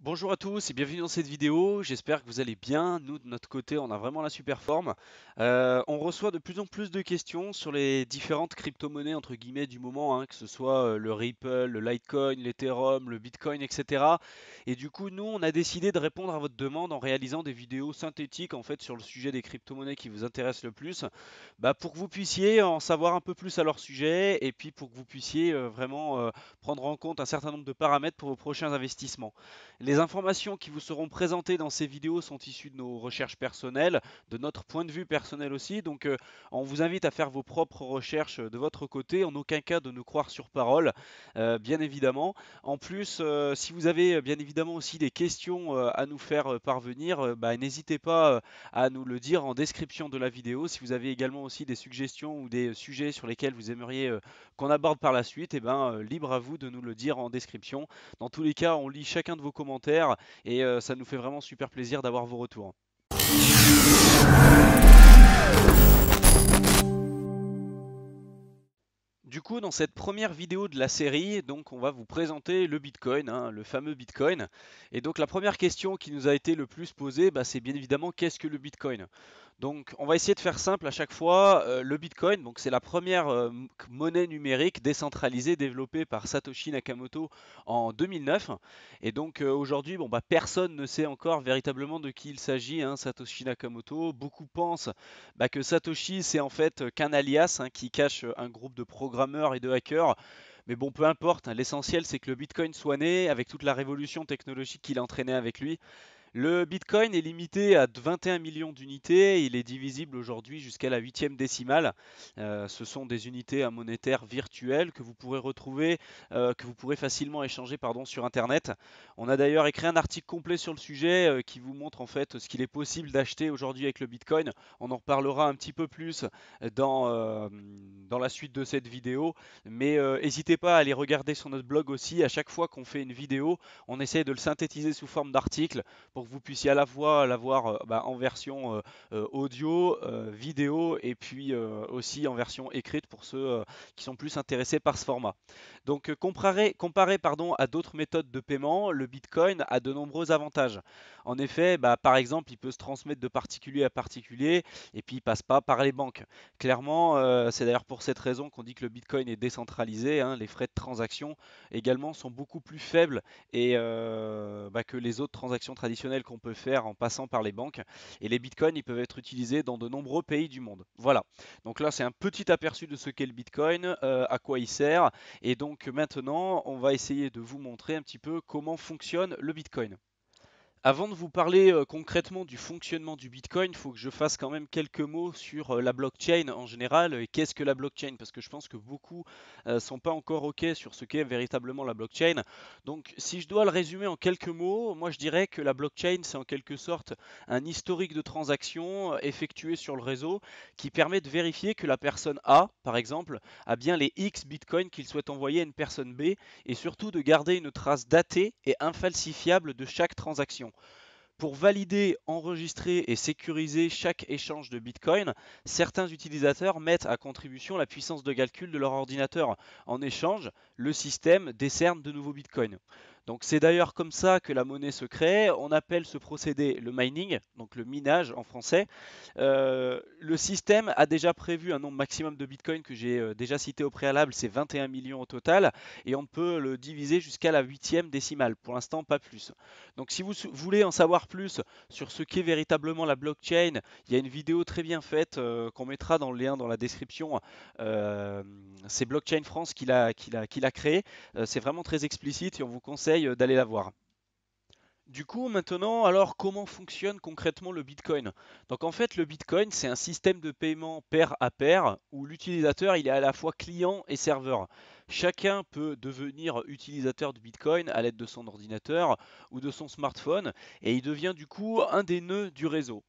Bonjour à tous et bienvenue dans cette vidéo. J'espère que vous allez bien. Nous, de notre côté, on a vraiment la super forme. On reçoit de plus en plus de questions sur les différentes crypto-monnaies entre guillemets du moment, hein, que ce soit le Ripple, le Litecoin, l'Ethereum, le Bitcoin, etc. Et du coup, nous, on a décidé de répondre à votre demande en réalisant des vidéos synthétiques en fait sur le sujet des crypto-monnaies qui vous intéressent le plus, pour que vous puissiez en savoir un peu plus à leur sujet et puis pour que vous puissiez vraiment prendre en compte un certain nombre de paramètres pour vos prochains investissements. Les informations qui vous seront présentées dans ces vidéos sont issues de nos recherches personnelles, de notre point de vue personnel aussi. Donc, on vous invite à faire vos propres recherches de votre côté, en aucun cas de nous croire sur parole, bien évidemment. En plus, si vous avez bien évidemment aussi des questions à nous faire parvenir, n'hésitez pas à nous le dire en description de la vidéo. Si vous avez également aussi des suggestions ou des sujets sur lesquels vous aimeriez qu'on aborde par la suite, libre à vous de nous le dire en description. Dans tous les cas, on lit chacun de vos commentaires et ça nous fait vraiment super plaisir d'avoir vos retours. Du coup, dans cette première vidéo de la série, donc on va vous présenter le Bitcoin, hein, le fameux Bitcoin. Et donc la première question qui nous a été le plus posée, c'est bien évidemment qu'est-ce que le Bitcoin? Donc, on va essayer de faire simple à chaque fois. Le Bitcoin, donc c'est la première monnaie numérique décentralisée développée par Satoshi Nakamoto en 2009. Et donc aujourd'hui, personne ne sait encore véritablement de qui il s'agit, hein, Satoshi Nakamoto. Beaucoup pensent que Satoshi c'est en fait qu'un alias, hein, qui cache un groupe de programmeurs et de hackers. Mais bon, peu importe, hein, l'essentiel c'est que le Bitcoin soit né avec toute la révolution technologique qu'il a entraîné avec lui. Le Bitcoin est limité à 21 millions d'unités. Il est divisible aujourd'hui jusqu'à la huitième décimale. Ce sont des unités monétaires virtuelles que vous pourrez retrouver, que vous pourrez facilement échanger sur Internet. On a d'ailleurs écrit un article complet sur le sujet qui vous montre en fait ce qu'il est possible d'acheter aujourd'hui avec le Bitcoin. On en reparlera un petit peu plus dans la suite de cette vidéo. Mais n'hésitez pas à aller regarder sur notre blog aussi. À chaque fois qu'on fait une vidéo, on essaie de le synthétiser sous forme d'article pour que vous puissiez à la fois l'avoir en version audio, vidéo et puis aussi en version écrite pour ceux qui sont plus intéressés par ce format. Donc comparé pardon, à d'autres méthodes de paiement, le Bitcoin a de nombreux avantages. En effet, par exemple, il peut se transmettre de particulier à particulier et puis il passe pas par les banques. Clairement, c'est d'ailleurs pour cette raison qu'on dit que le Bitcoin est décentralisé, hein. Les frais de transaction également sont beaucoup plus faibles et que les autres transactions traditionnelles qu'on peut faire en passant par les banques. Et les bitcoins, ils peuvent être utilisés dans de nombreux pays du monde. Voilà. Donc là, c'est un petit aperçu de ce qu'est le bitcoin, à quoi il sert. Et donc maintenant, on va essayer de vous montrer un petit peu comment fonctionne le bitcoin. Avant de vous parler concrètement du fonctionnement du Bitcoin, il faut que je fasse quand même quelques mots sur la blockchain en général. Et qu'est-ce que la blockchain? Parce que je pense que beaucoup ne sont pas encore OK sur ce qu'est véritablement la blockchain. Donc si je dois le résumer en quelques mots, moi je dirais que la blockchain c'est en quelque sorte un historique de transactions effectuées sur le réseau qui permet de vérifier que la personne A, par exemple, a bien les X Bitcoin qu'il souhaite envoyer à une personne B et surtout de garder une trace datée et infalsifiable de chaque transaction. Pour valider, enregistrer et sécuriser chaque échange de Bitcoin, certains utilisateurs mettent à contribution la puissance de calcul de leur ordinateur. En échange, le système décerne de nouveaux Bitcoins. Donc c'est d'ailleurs comme ça que la monnaie se crée. On appelle ce procédé le mining, donc le minage en français. Le système a déjà prévu un nombre maximum de Bitcoin que j'ai déjà cité au préalable, c'est 21 millions au total, et on peut le diviser jusqu'à la huitième décimale. Pour l'instant, pas plus. Donc si vous voulez en savoir plus sur ce qu'est véritablement la blockchain, il y a une vidéo très bien faite qu'on mettra dans le lien dans la description. C'est Blockchain France qui l'a créé. C'est vraiment très explicite et on vous conseille d'aller la voir. Du coup, maintenant, alors comment fonctionne concrètement le Bitcoin? Donc en fait, le Bitcoin, c'est un système de paiement pair à pair où l'utilisateur, il est à la fois client et serveur. Chacun peut devenir utilisateur de Bitcoin à l'aide de son ordinateur ou de son smartphone et il devient du coup un des nœuds du réseau.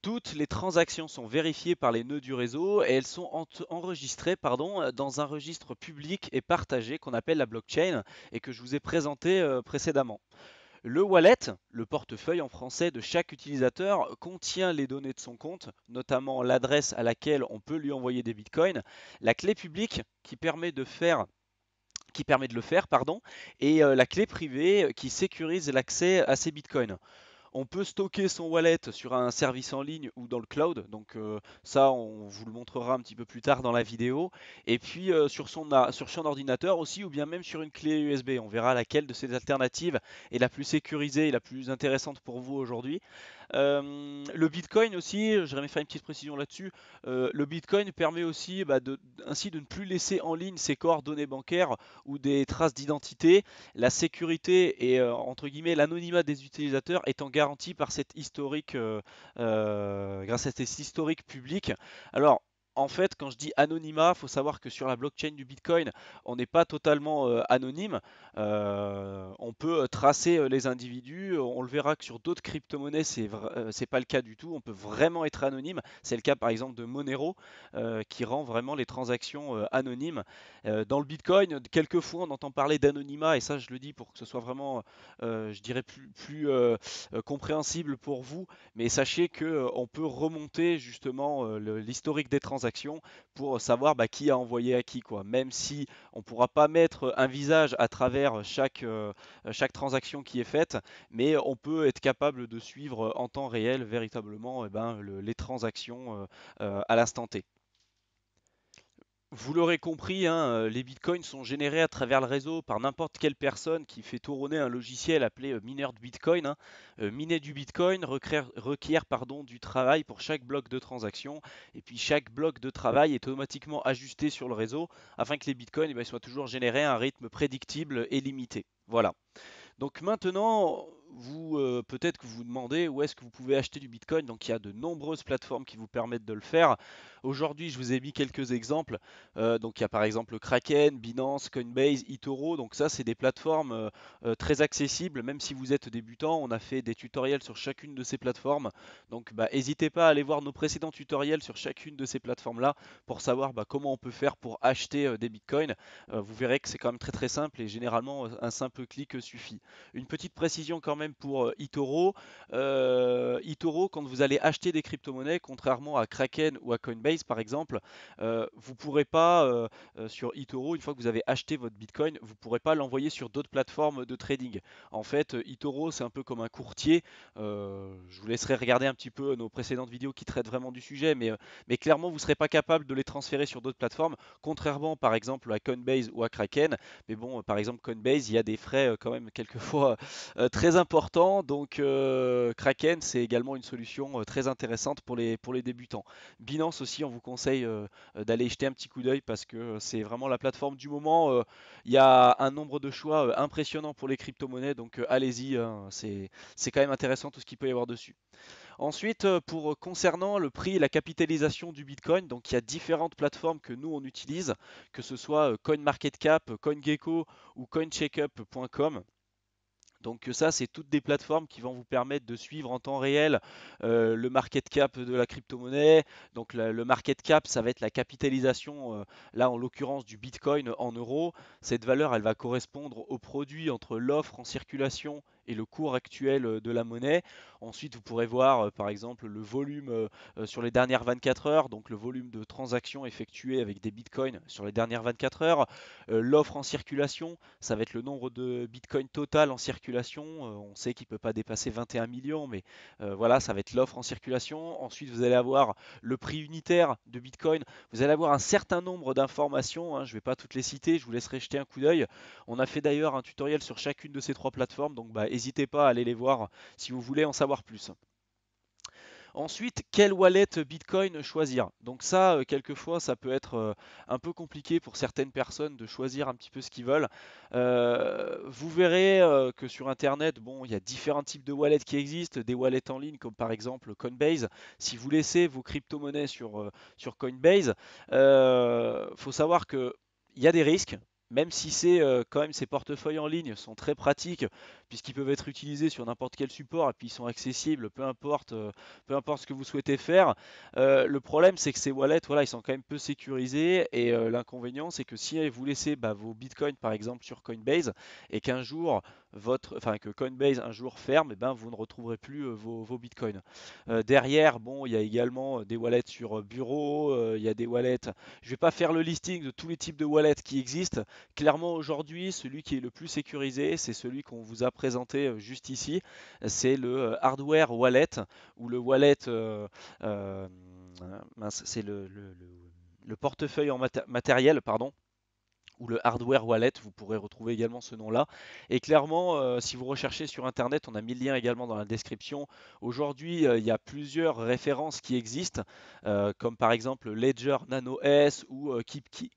Toutes les transactions sont vérifiées par les nœuds du réseau et elles sont enregistrées dans un registre public et partagé qu'on appelle la blockchain et que je vous ai présenté précédemment. Le wallet, le portefeuille en français de chaque utilisateur, contient les données de son compte, notamment l'adresse à laquelle on peut lui envoyer des bitcoins, la clé publique qui permet de faire qui permet de le faire, pardon, et la clé privée qui sécurise l'accès à ces bitcoins. On peut stocker son wallet sur un service en ligne ou dans le cloud, donc ça on vous le montrera un petit peu plus tard dans la vidéo. Et puis sur son ordinateur aussi, ou bien même sur une clé USB. On verra laquelle de ces alternatives est la plus sécurisée et la plus intéressante pour vous aujourd'hui. Le Bitcoin aussi, j'aimerais faire une petite précision là-dessus. Le Bitcoin permet aussi ainsi de ne plus laisser en ligne ses coordonnées bancaires ou des traces d'identité. La sécurité et entre guillemets l'anonymat des utilisateurs étant garanti par cette historique, grâce à cet historique public. Alors en fait, quand je dis anonymat, il faut savoir que sur la blockchain du Bitcoin, on n'est pas totalement anonyme. On peut tracer les individus. On le verra que sur d'autres crypto-monnaies, c'est pas le cas du tout. On peut vraiment être anonyme. C'est le cas par exemple de Monero, qui rend vraiment les transactions anonymes. Dans le Bitcoin, quelquefois on entend parler d'anonymat, et ça je le dis pour que ce soit vraiment, je dirais, plus compréhensible pour vous. Mais sachez que on peut remonter justement l'historique des transactions pour savoir qui a envoyé à qui, quoi. Même si on ne pourra pas mettre un visage à travers chaque transaction qui est faite, mais on peut être capable de suivre en temps réel véritablement les transactions à l'instant T. Vous l'aurez compris, hein, les bitcoins sont générés à travers le réseau par n'importe quelle personne qui fait tourner un logiciel appelé mineur de bitcoin, hein. Miner du bitcoin requiert du travail pour chaque bloc de transaction, et puis chaque bloc de travail est automatiquement ajusté sur le réseau afin que les bitcoins soient toujours générés à un rythme prédictible et limité. Voilà. Donc maintenant, peut-être que vous vous demandez où est-ce que vous pouvez acheter du Bitcoin. Donc il y a de nombreuses plateformes qui vous permettent de le faire. Aujourd'hui, je vous ai mis quelques exemples. Donc il y a par exemple Kraken, Binance, Coinbase, eToro. Donc ça, c'est des plateformes très accessibles. Même si vous êtes débutant, on a fait des tutoriels sur chacune de ces plateformes. Donc n'hésitez pas à aller voir nos précédents tutoriels sur chacune de ces plateformes-là pour savoir comment on peut faire pour acheter des Bitcoins. Vous verrez que c'est quand même très très simple et généralement un simple clic suffit. Une petite précision quand même pour eToro. eToro, quand vous allez acheter des crypto-monnaies, contrairement à Kraken ou à Coinbase par exemple, vous ne pourrez pas sur eToro, une fois que vous avez acheté votre Bitcoin, vous ne pourrez pas l'envoyer sur d'autres plateformes de trading. En fait, eToro, c'est un peu comme un courtier. Je vous laisserai regarder un petit peu nos précédentes vidéos qui traitent vraiment du sujet, mais clairement, vous ne serez pas capable de les transférer sur d'autres plateformes, contrairement par exemple à Coinbase ou à Kraken. Mais bon, par exemple, Coinbase, il y a des frais quand même quelquefois très importants. Donc, Kraken, c'est également une solution très intéressante pour les débutants. Binance aussi, on vous conseille d'aller jeter un petit coup d'œil parce que c'est vraiment la plateforme du moment. Il y a un nombre de choix impressionnant pour les crypto-monnaies. Donc, allez-y, hein, c'est quand même intéressant tout ce qu'il peut y avoir dessus. Ensuite, concernant le prix et la capitalisation du Bitcoin, donc il y a différentes plateformes que nous on utilise, que ce soit CoinMarketCap, CoinGecko ou CoinCheckup.com. Donc ça, c'est toutes des plateformes qui vont vous permettre de suivre en temps réel le market cap de la crypto-monnaie. Donc le market cap, ça va être la capitalisation, là en l'occurrence du Bitcoin en euros. Cette valeur, elle va correspondre au produit entre l'offre en circulation et le cours actuel de la monnaie. Ensuite, vous pourrez voir par exemple le volume sur les dernières 24 heures, donc le volume de transactions effectuées avec des bitcoins sur les dernières 24 heures. L'offre en circulation, ça va être le nombre de bitcoins total en circulation. On sait qu'il ne peut pas dépasser 21 millions, mais voilà, ça va être l'offre en circulation. Ensuite, vous allez avoir le prix unitaire de bitcoin. Vous allez avoir un certain nombre d'informations, hein, je ne vais pas toutes les citer, je vous laisserai jeter un coup d'œil. On a fait d'ailleurs un tutoriel sur chacune de ces trois plateformes, donc n'hésitez pas à aller les voir si vous voulez en savoir plus. Ensuite, quel wallet Bitcoin choisir? Donc ça, quelquefois, ça peut être un peu compliqué pour certaines personnes de choisir un petit peu ce qu'ils veulent. Vous verrez que sur Internet, bon, il y a différents types de wallets qui existent, des wallets en ligne comme par exemple Coinbase. Si vous laissez vos crypto-monnaies sur Coinbase, faut savoir que il y a des risques. Même si c'est quand même ces portefeuilles en ligne sont très pratiques puisqu'ils peuvent être utilisés sur n'importe quel support et puis ils sont accessibles, peu importe ce que vous souhaitez faire. Le problème, c'est que ces wallets, voilà, ils sont quand même peu sécurisés et l'inconvénient, c'est que si vous laissez vos bitcoins par exemple sur Coinbase et qu'un jour enfin que Coinbase un jour ferme, et ben vous ne retrouverez plus vos bitcoins. Derrière, bon, il y a également des wallets sur bureau, il y a des wallets. Je vais pas faire le listing de tous les types de wallets qui existent. Clairement aujourd'hui, celui qui est le plus sécurisé, c'est celui qu'on vous a présenté juste ici. C'est le hardware wallet ou le wallet. Mince, c'est le portefeuille en matériel, pardon, ou le hardware wallet, vous pourrez retrouver également ce nom-là. Et clairement, si vous recherchez sur Internet, on a mis le lien également dans la description. Aujourd'hui, il y a plusieurs références qui existent, comme par exemple Ledger Nano S ou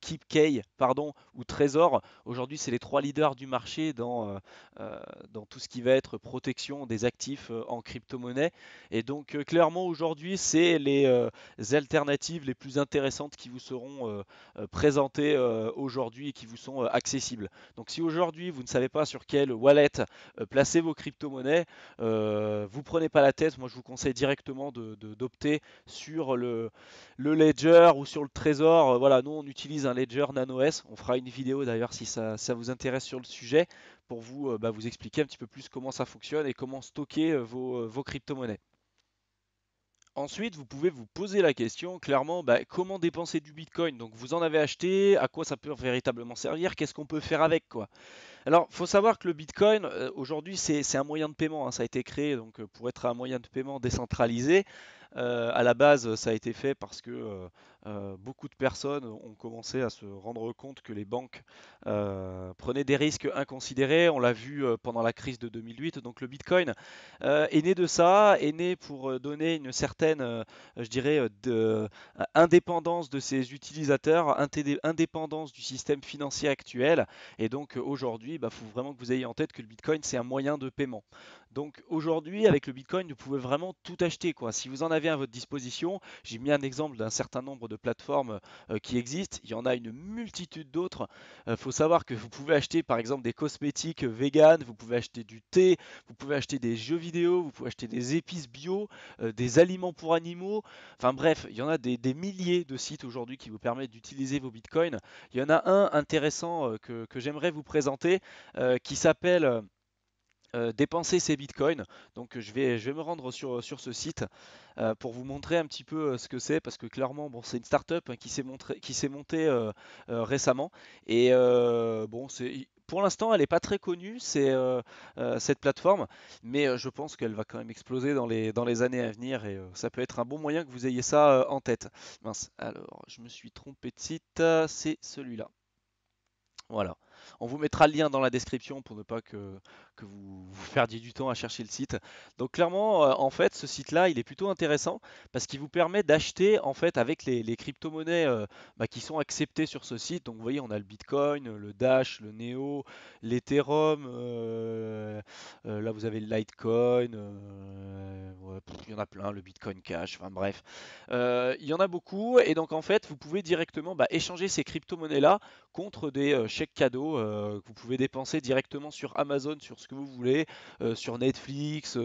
KeepKey, pardon, ou Trezor. Aujourd'hui, c'est les trois leaders du marché dans tout ce qui va être protection des actifs en crypto-monnaie. Et donc, clairement, aujourd'hui, c'est les alternatives les plus intéressantes qui vous seront présentées aujourd'hui et qui vous sont accessibles. Donc si aujourd'hui vous ne savez pas sur quel wallet placer vos crypto-monnaies, vous prenez pas la tête. Moi je vous conseille directement d'opter sur le Ledger ou sur le Trésor. Voilà, nous on utilise un Ledger Nano S. On fera une vidéo d'ailleurs si ça vous intéresse sur le sujet pour vous expliquer un petit peu plus comment ça fonctionne et comment stocker vos crypto-monnaies. Ensuite, vous pouvez vous poser la question clairement, comment dépenser du Bitcoin? Donc vous en avez acheté, à quoi ça peut véritablement servir? Qu'est-ce qu'on peut faire avec quoi? Alors, il faut savoir que le Bitcoin, aujourd'hui, c'est un moyen de paiement, hein. Ça a été créé donc, pour être un moyen de paiement décentralisé. À la base, ça a été fait parce que beaucoup de personnes ont commencé à se rendre compte que les banques prenaient des risques inconsidérés. On l'a vu pendant la crise de 2008. Donc le Bitcoin est né de ça, est né pour donner une certaine, je dirais, indépendance de ses utilisateurs, indépendance du système financier actuel. Et donc aujourd'hui, il faut vraiment que vous ayez en tête que le Bitcoin, c'est un moyen de paiement. Donc aujourd'hui, avec le Bitcoin, vous pouvez vraiment tout acheter, quoi. Si vous en avez à votre disposition, j'ai mis un exemple d'un certain nombre de plateformes qui existent. Il y en a une multitude d'autres. Il faut savoir que vous pouvez acheter par exemple des cosmétiques vegan, vous pouvez acheter du thé, vous pouvez acheter des jeux vidéo, vous pouvez acheter des épices bio, des aliments pour animaux. Enfin bref, il y en a des milliers de sites aujourd'hui qui vous permettent d'utiliser vos Bitcoins. Il y en a un intéressant que j'aimerais vous présenter qui s'appelle dépenser ses bitcoins. Donc je vais me rendre sur ce site pour vous montrer un petit peu ce que c'est, parce que clairement bon, c'est une startup hein, qui s'est montée récemment. Et bon, pour l'instant elle n'est pas très connue, cette plateforme, mais je pense qu'elle va quand même exploser dans les années à venir, et ça peut être un bon moyen que vous ayez ça en tête. Mince, alors je me suis trompé de site, c'est celui-là. Voilà. On vous mettra le lien dans la description pour ne pas que vous perdiez du temps à chercher le site. Donc clairement, en fait, ce site-là, il est plutôt intéressant parce qu'il vous permet d'acheter en fait avec les crypto-monnaies qui sont acceptées sur ce site. Donc vous voyez, on a le Bitcoin, le Dash, le Neo, l'Ethereum. Là, vous avez le Litecoin. Ouais, il y en a plein, le Bitcoin Cash. Enfin bref, il y en a beaucoup. Et donc en fait, vous pouvez directement échanger ces crypto-monnaies-là contre des chèques cadeaux que vous pouvez dépenser directement sur Amazon, sur ce que vous voulez, sur Netflix.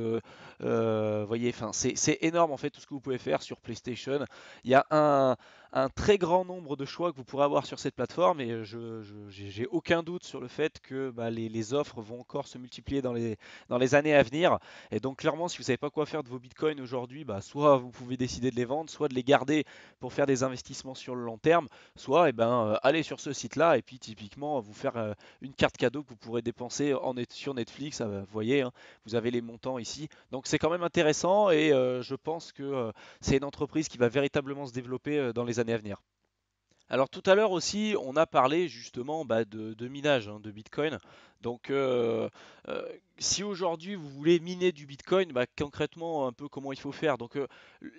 Voyez, enfin, c'est énorme en fait tout ce que vous pouvez faire sur PlayStation. Il y a un très grand nombre de choix que vous pourrez avoir sur cette plateforme, et j'ai aucun doute sur le fait que les offres vont encore se multiplier dans les années à venir. Et donc clairement, si vous ne savez pas quoi faire de vos bitcoins aujourd'hui, soit vous pouvez décider de les vendre, soit de les garder pour faire des investissements sur le long terme, soit aller sur ce site-là et puis typiquement vous faire une carte cadeau que vous pourrez dépenser sur Netflix. Vous voyez, hein, vous avez les montants ici. Donc c'est quand même intéressant, et je pense que c'est une entreprise qui va véritablement se développer dans les années à venir. Alors tout à l'heure aussi, on a parlé justement de minage hein, de Bitcoin. Donc euh, si aujourd'hui vous voulez miner du Bitcoin, concrètement un peu comment il faut faire. Donc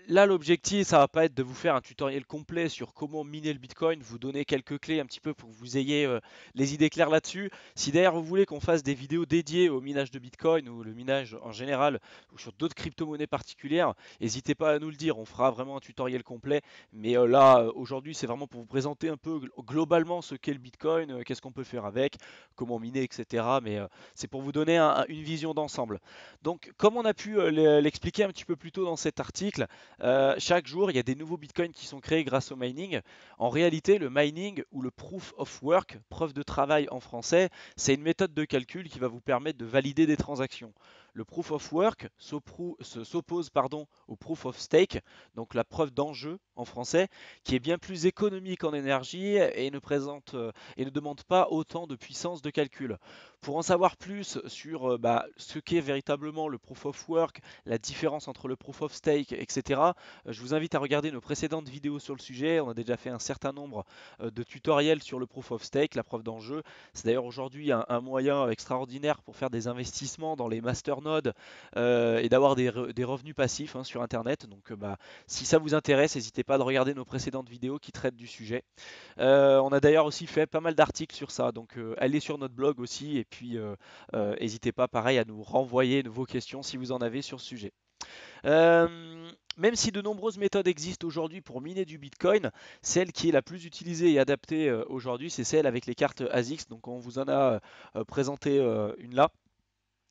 là l'objectif, ça va pas être de vous faire un tutoriel complet sur comment miner le Bitcoin, vous donner quelques clés un petit peu pour que vous ayez les idées claires là-dessus. Si d'ailleurs vous voulez qu'on fasse des vidéos dédiées au minage de Bitcoin ou le minage en général ou sur d'autres crypto-monnaies particulières, n'hésitez pas à nous le dire, on fera vraiment un tutoriel complet. Mais là, aujourd'hui, c'est vraiment pour vous présenter un peu globalement ce qu'est le Bitcoin, qu'est-ce qu'on peut faire avec, comment miner, etc. etc. Mais c'est pour vous donner une vision d'ensemble. Donc, comme on a pu l'expliquer un petit peu plus tôt dans cet article, chaque jour, il y a des nouveaux bitcoins qui sont créés grâce au mining. En réalité, le mining ou le proof of work, preuve de travail en français, c'est une méthode de calcul qui va vous permettre de valider des transactions. Le proof of work s'oppose au proof of stake, donc la preuve d'enjeu en français, qui est bien plus économique en énergie et ne demande pas autant de puissance de calcul. Pour en savoir plus sur ce qu'est véritablement le proof of work, la différence entre le proof of stake, etc., je vous invite à regarder nos précédentes vidéos sur le sujet. On a déjà fait un certain nombre de tutoriels sur le proof of stake, la preuve d'enjeu. C'est d'ailleurs aujourd'hui un moyen extraordinaire pour faire des investissements dans les masternodes et d'avoir des revenus passifs sur Internet. Donc si ça vous intéresse, n'hésitez pas à regarder nos précédentes vidéos qui traitent du sujet. On a d'ailleurs aussi fait pas mal d'articles sur ça, donc allez sur notre blog aussi et puis n'hésitez pas pareil à nous renvoyer vos questions si vous en avez sur ce sujet. Même si de nombreuses méthodes existent aujourd'hui pour miner du Bitcoin, celle qui est la plus utilisée et adaptée aujourd'hui, c'est celle avec les cartes ASICS. Donc on vous en a présenté une là.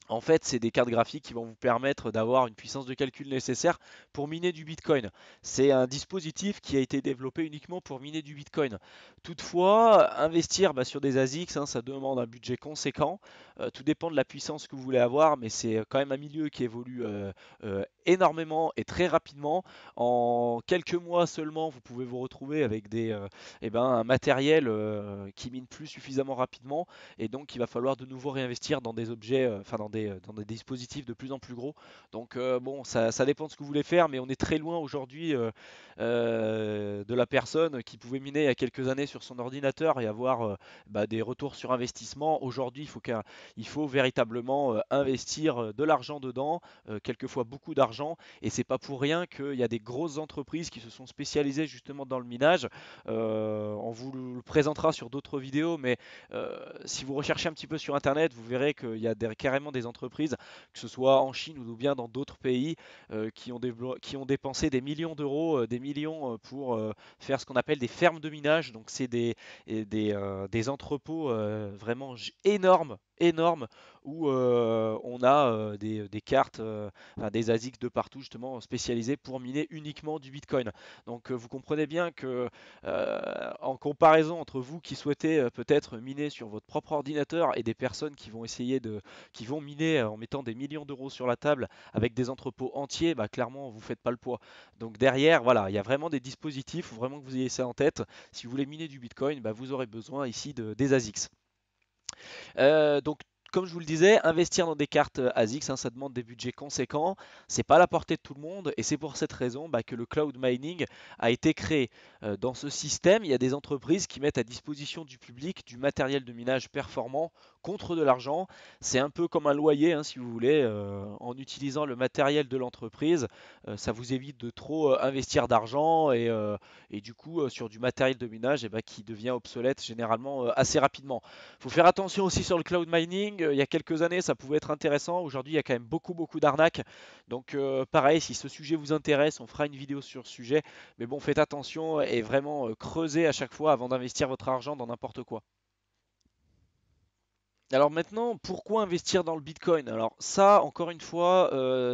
En fait, c'est des cartes graphiques qui vont vous permettre d'avoir une puissance de calcul nécessaire pour miner du Bitcoin. C'est un dispositif qui a été développé uniquement pour miner du Bitcoin. Toutefois, investir sur des ASICs, ça demande un budget conséquent. Tout dépend de la puissance que vous voulez avoir, mais c'est quand même un milieu qui évolue énormément et très rapidement. En quelques mois seulement, vous pouvez vous retrouver avec un matériel qui mine plus suffisamment rapidement, et donc il va falloir de nouveau réinvestir dans des objets, dans des dispositifs de plus en plus gros. Donc bon, ça dépend de ce que vous voulez faire, mais on est très loin aujourd'hui de la personne qui pouvait miner il y a quelques années sur son ordinateur et avoir des retours sur investissement. Aujourd'hui, il faut véritablement investir de l'argent dedans, quelquefois beaucoup d'argent, et c'est pas pour rien qu'il y a des grosses entreprises qui se sont spécialisées justement dans le minage. On vous le présentera sur d'autres vidéos, mais si vous recherchez un petit peu sur internet, vous verrez qu'il y a carrément des entreprises, que ce soit en Chine ou bien dans d'autres pays, qui ont dépensé des millions d'euros, des millions pour faire ce qu'on appelle des fermes de minage. Donc c'est des entrepôts vraiment énormes où on a des cartes, des ASICs de partout justement spécialisées pour miner uniquement du Bitcoin. Donc vous comprenez bien que en comparaison entre vous qui souhaitez peut-être miner sur votre propre ordinateur et des personnes qui vont miner en mettant des millions d'euros sur la table avec des entrepôts entiers, clairement vous faites pas le poids. Donc derrière, voilà, il y a vraiment des dispositifs, il faut vraiment que vous ayez ça en tête. Si vous voulez miner du Bitcoin, vous aurez besoin ici des ASICs. Donc, comme je vous le disais, investir dans des cartes ASICS, ça demande des budgets conséquents. C'est pas à la portée de tout le monde, et c'est pour cette raison que le cloud mining a été créé. Dans ce système, il y a des entreprises qui mettent à disposition du public du matériel de minage performant contre de l'argent. C'est un peu comme un loyer, si vous voulez. En utilisant le matériel de l'entreprise, ça vous évite de trop investir d'argent et du coup sur du matériel de minage qui devient obsolète généralement assez rapidement. Il faut faire attention aussi sur le cloud mining. Il y a quelques années, ça pouvait être intéressant. Aujourd'hui, il y a quand même beaucoup d'arnaques. Donc, pareil, si ce sujet vous intéresse, on fera une vidéo sur ce sujet. Mais bon, faites attention et vraiment creusez à chaque fois avant d'investir votre argent dans n'importe quoi. Alors maintenant, pourquoi investir dans le Bitcoin? Alors ça, encore une fois,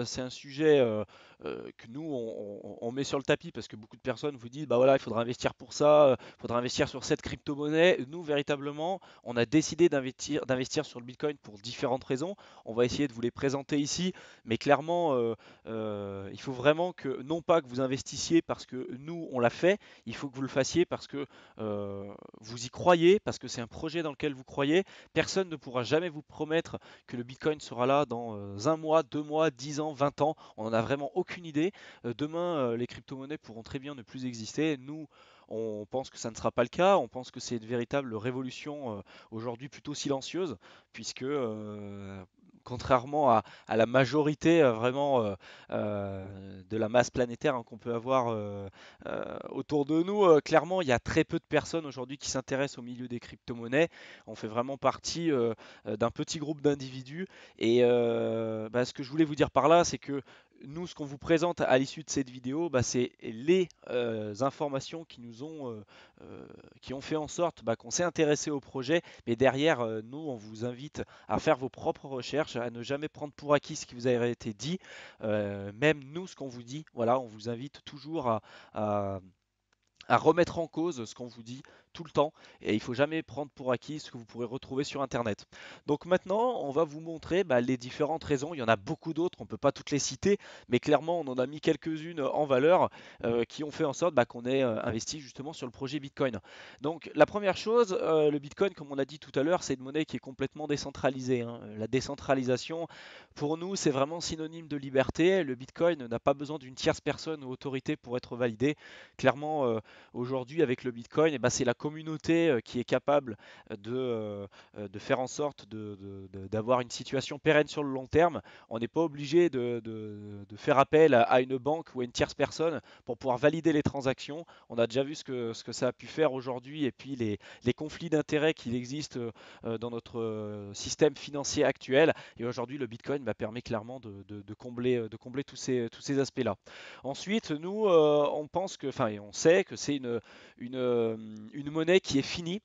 c'est un sujet que nous, on met sur le tapis parce que beaucoup de personnes vous disent, bah voilà, il faudra investir pour ça, il faudra investir sur cette crypto-monnaie. Nous, véritablement, on a décidé d'investir sur le Bitcoin pour différentes raisons. On va essayer de vous les présenter ici, mais clairement, il faut vraiment que, non pas que vous investissiez parce que nous, on l'a fait, il faut que vous le fassiez parce que vous y croyez, parce que c'est un projet dans lequel vous croyez. Personne ne pourra jamais vous promettre que le Bitcoin sera là dans un mois, 2 mois, 10 ans, 20 ans. On n'en a vraiment aucune idée. Demain, les crypto-monnaies pourront très bien ne plus exister. Nous, on pense que ça ne sera pas le cas. On pense que c'est une véritable révolution aujourd'hui plutôt silencieuse, puisque contrairement à la majorité vraiment de la masse planétaire hein, qu'on peut avoir autour de nous, clairement, il y a très peu de personnes aujourd'hui qui s'intéressent au milieu des crypto-monnaies. On fait vraiment partie d'un petit groupe d'individus. Et bah, ce que je voulais vous dire par là, c'est que nous, ce qu'on vous présente à l'issue de cette vidéo, bah, c'est les informations qui ont fait en sorte bah, qu'on s'est intéressé au projet. Mais derrière, nous, on vous invite à faire vos propres recherches, à ne jamais prendre pour acquis ce qui vous a été dit. Même nous, ce qu'on vous dit, voilà, on vous invite toujours à à remettre en cause ce qu'on vous dit tout le temps et il faut jamais prendre pour acquis ce que vous pourrez retrouver sur internet. Donc maintenant, on va vous montrer bah, les différentes raisons. Il y en a beaucoup d'autres, on ne peut pas toutes les citer, mais clairement, on en a mis quelques-unes en valeur qui ont fait en sorte bah, qu'on ait investi justement sur le projet Bitcoin. Donc la première chose, le Bitcoin, comme on a dit tout à l'heure, c'est une monnaie qui est complètement décentralisée, hein. La décentralisation, pour nous, c'est vraiment synonyme de liberté. Le Bitcoin n'a pas besoin d'une tierce personne ou autorité pour être validé. Clairement, aujourd'hui, avec le Bitcoin, eh ben, c'est la communauté qui est capable de faire en sorte d'avoir une situation pérenne sur le long terme. On n'est pas obligé de faire appel à une banque ou à une tierce personne pour pouvoir valider les transactions. On a déjà vu ce que ça a pu faire aujourd'hui et puis les conflits d'intérêts qu'il existe dans notre système financier actuel. Et aujourd'hui, le Bitcoin permet clairement de combler tous ces aspects-là. Ensuite, nous, on pense que, enfin, et on sait que c'est une monnaie qui est finie.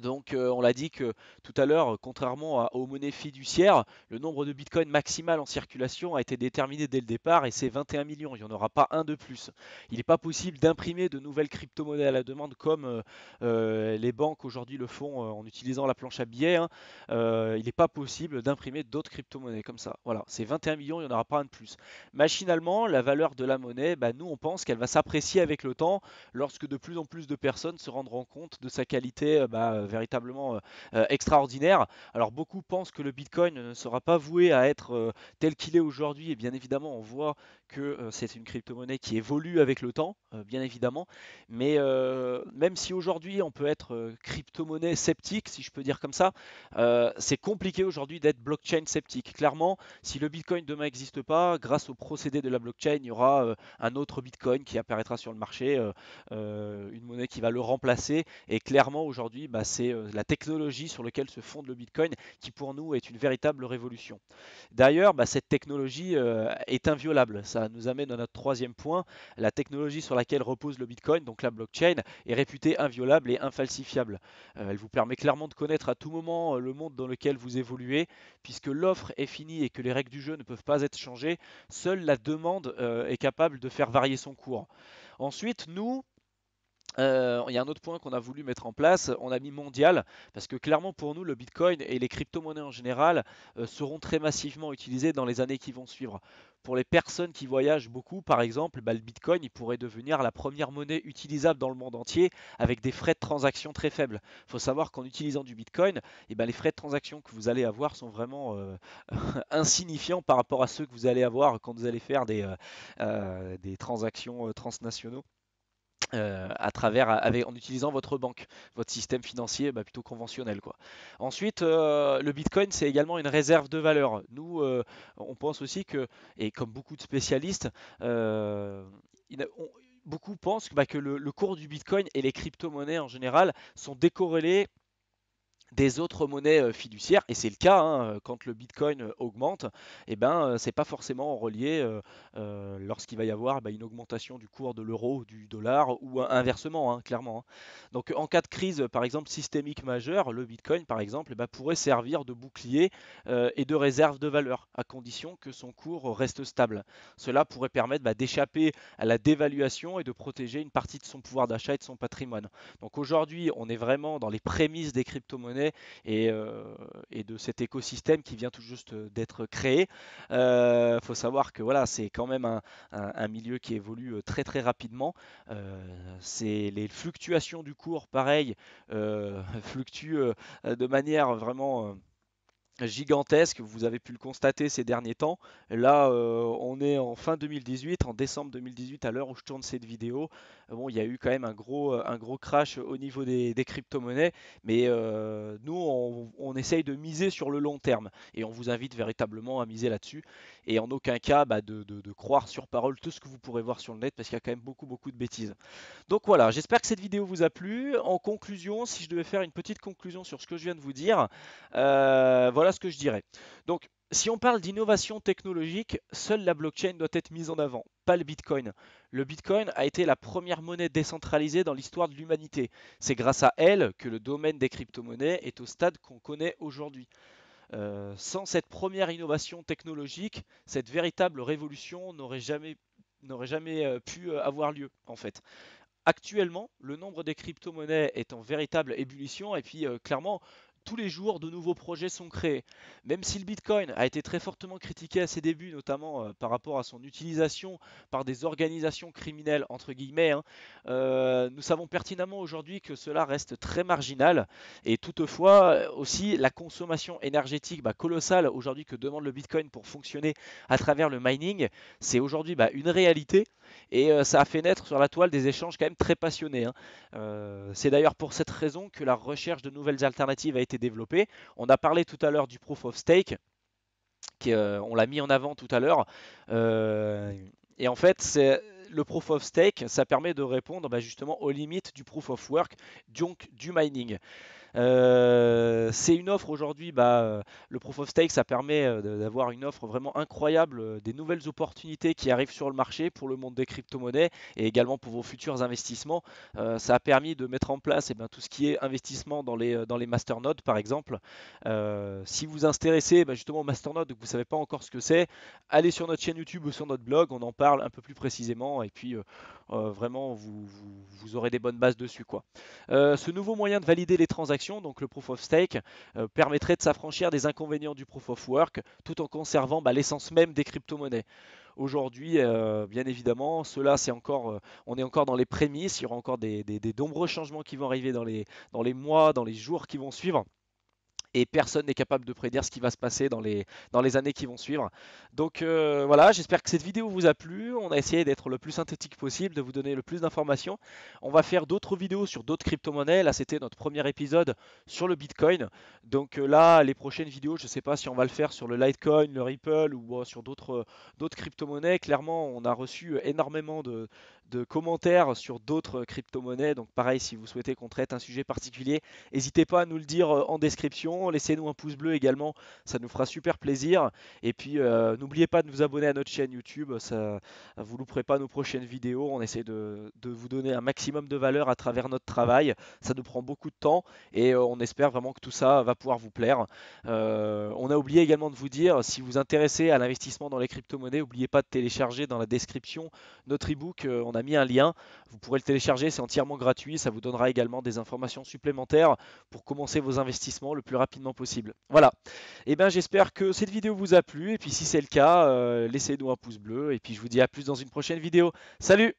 Donc, on l'a dit que tout à l'heure, contrairement aux monnaies fiduciaires, le nombre de bitcoins maximal en circulation a été déterminé dès le départ et c'est 21 millions. Il n'y en aura pas un de plus. Il n'est pas possible d'imprimer de nouvelles crypto-monnaies à la demande comme les banques aujourd'hui le font en utilisant la planche à billets, hein. Il n'est pas possible d'imprimer d'autres crypto-monnaies comme ça. Voilà, c'est 21 millions, il n'y en aura pas un de plus. Machinalement, la valeur de la monnaie, bah, nous, on pense qu'elle va s'apprécier avec le temps lorsque de plus en plus de personnes se rendront compte de sa qualité véritablement extraordinaire. Alors beaucoup pensent que le Bitcoin ne sera pas voué à être tel qu'il est aujourd'hui, et bien évidemment on voit que c'est une crypto-monnaie qui évolue avec le temps, bien évidemment, mais même si aujourd'hui on peut être crypto-monnaie sceptique, si je peux dire comme ça, c'est compliqué aujourd'hui d'être blockchain sceptique. Clairement, si le Bitcoin demain n'existe pas, grâce au procédé de la blockchain, il y aura un autre Bitcoin qui apparaîtra sur le marché, une monnaie qui va le remplacer. Et clairement, aujourd'hui, bah, c'est la technologie sur laquelle se fonde le Bitcoin qui, pour nous, est une véritable révolution. D'ailleurs, bah, cette technologie est inviolable. Ça nous amène à notre troisième point. La technologie sur laquelle repose le Bitcoin, donc la blockchain, est réputée inviolable et infalsifiable. Elle vous permet clairement de connaître à tout moment le monde dans lequel vous évoluez, puisque l'offre est finie et que les règles du jeu ne peuvent pas être changées. Seule la demande est capable de faire varier son cours. Ensuite, nous, il y a un autre point qu'on a voulu mettre en place, on a mis mondial, parce que clairement pour nous, le Bitcoin et les crypto-monnaies en général seront très massivement utilisés dans les années qui vont suivre. Pour les personnes qui voyagent beaucoup, par exemple, bah, le Bitcoin il pourrait devenir la première monnaie utilisable dans le monde entier avec des frais de transaction très faibles. Il faut savoir qu'en utilisant du Bitcoin, les frais de transaction que vous allez avoir sont vraiment insignifiants par rapport à ceux que vous allez avoir quand vous allez faire des transactions transnationaux à travers, en utilisant votre banque, votre système financier plutôt conventionnel, quoi. Ensuite, le Bitcoin, c'est également une réserve de valeur. Nous, on pense aussi que, et comme beaucoup de spécialistes, il a- on- beaucoup pensent que le cours du Bitcoin et les crypto-monnaies en général sont décorrélés des autres monnaies fiduciaires, et c'est le cas hein, quand le Bitcoin augmente, c'est pas forcément relié lorsqu'il va y avoir une augmentation du cours de l'euro, du dollar ou inversement, hein, clairement, hein. Donc en cas de crise, par exemple systémique majeure, le Bitcoin par exemple pourrait servir de bouclier et de réserve de valeur, à condition que son cours reste stable. Cela pourrait permettre d'échapper à la dévaluation et de protéger une partie de son pouvoir d'achat et de son patrimoine. Donc aujourd'hui, on est vraiment dans les prémices des crypto-monnaies et, euh, et de cet écosystème qui vient tout juste d'être créé. Il faut savoir que voilà, c'est quand même un milieu qui évolue très très rapidement. C'est les fluctuations du cours, pareil, fluctuent de manière vraiment gigantesque, vous avez pu le constater ces derniers temps. Là, on est en fin 2018, en décembre 2018, à l'heure où je tourne cette vidéo. Bon, il y a eu quand même un gros crash au niveau des crypto-monnaies, mais nous, on essaye de miser sur le long terme et on vous invite véritablement à miser là-dessus et en aucun cas bah, de croire sur parole tout ce que vous pourrez voir sur le net parce qu'il y a quand même beaucoup de bêtises. Donc voilà, j'espère que cette vidéo vous a plu. En conclusion, si je devais faire une petite conclusion sur ce que je viens de vous dire, voilà ce que je dirais. Donc, si on parle d'innovation technologique, seule la blockchain doit être mise en avant, pas le Bitcoin. Le Bitcoin a été la première monnaie décentralisée dans l'histoire de l'humanité. C'est grâce à elle que le domaine des crypto-monnaies est au stade qu'on connaît aujourd'hui. Sans cette première innovation technologique, cette véritable révolution n'aurait jamais pu avoir lieu en fait. Actuellement, le nombre des crypto-monnaies est en véritable ébullition et puis clairement, tous les jours, de nouveaux projets sont créés. Même si le Bitcoin a été très fortement critiqué à ses débuts, notamment par rapport à son utilisation par des organisations criminelles, entre guillemets, hein, nous savons pertinemment aujourd'hui que cela reste très marginal. Et toutefois, aussi, la consommation énergétique bah, colossale aujourd'hui que demande le Bitcoin pour fonctionner à travers le mining, c'est aujourd'hui bah, une réalité. Et ça a fait naître sur la toile des échanges quand même très passionnés, hein. C'est d'ailleurs pour cette raison que la recherche de nouvelles alternatives a été développée. On a parlé tout à l'heure du proof of stake, on l'a mis en avant tout à l'heure. Euh, et en fait, le proof of stake, ça permet de répondre bah, justement aux limites du proof of work, donc du mining. C'est une offre aujourd'hui, bah, le Proof of Stake, ça permet d'avoir une offre vraiment incroyable, des nouvelles opportunités qui arrivent sur le marché pour le monde des crypto-monnaies et également pour vos futurs investissements. Ça a permis de mettre en place eh ben, tout ce qui est investissement dans les masternodes par exemple. Si vous vous intéressez bah, justement aux masternodes et que vous ne savez pas encore ce que c'est, allez sur notre chaîne YouTube ou sur notre blog, on en parle un peu plus précisément et puis vraiment vous aurez des bonnes bases dessus quoi. Ce nouveau moyen de valider les transactions, donc le proof of stake, permettrait de s'affranchir des inconvénients du proof of work tout en conservant bah, l'essence même des crypto-monnaies. Aujourd'hui, bien évidemment, on est encore dans les prémices, il y aura encore des nombreux changements qui vont arriver dans les mois, dans les jours qui vont suivre et personne n'est capable de prédire ce qui va se passer dans les années qui vont suivre. Donc voilà, j'espère que cette vidéo vous a plu. On a essayé d'être le plus synthétique possible, de vous donner le plus d'informations. On va faire d'autres vidéos sur d'autres crypto-monnaies. Là, c'était notre premier épisode sur le Bitcoin. Donc là, les prochaines vidéos, je ne sais pas si on va le faire sur le Litecoin, le Ripple ou sur d'autres crypto-monnaies. Clairement, on a reçu énormément de commentaires sur d'autres crypto-monnaies. Donc pareil, si vous souhaitez qu'on traite un sujet particulier, n'hésitez pas à nous le dire en description. Laissez-nous un pouce bleu également, ça nous fera super plaisir. Et puis n'oubliez pas de vous abonner à notre chaîne YouTube, ça, vous ne louperez pas nos prochaines vidéos. On essaie de vous donner un maximum de valeur à travers notre travail. Ça nous prend beaucoup de temps et on espère vraiment que tout ça va pouvoir vous plaire. On a oublié également de vous dire, si vous vous intéressez à l'investissement dans les crypto-monnaies, n'oubliez pas de télécharger dans la description notre e-book. On a mis un lien, vous pourrez le télécharger, c'est entièrement gratuit. Ça vous donnera également des informations supplémentaires pour commencer vos investissements le plus rapidement possible. Voilà. Et bien j'espère que cette vidéo vous a plu. Et puis si c'est le cas, laissez-nous un pouce bleu. Et puis je vous dis à plus dans une prochaine vidéo. Salut!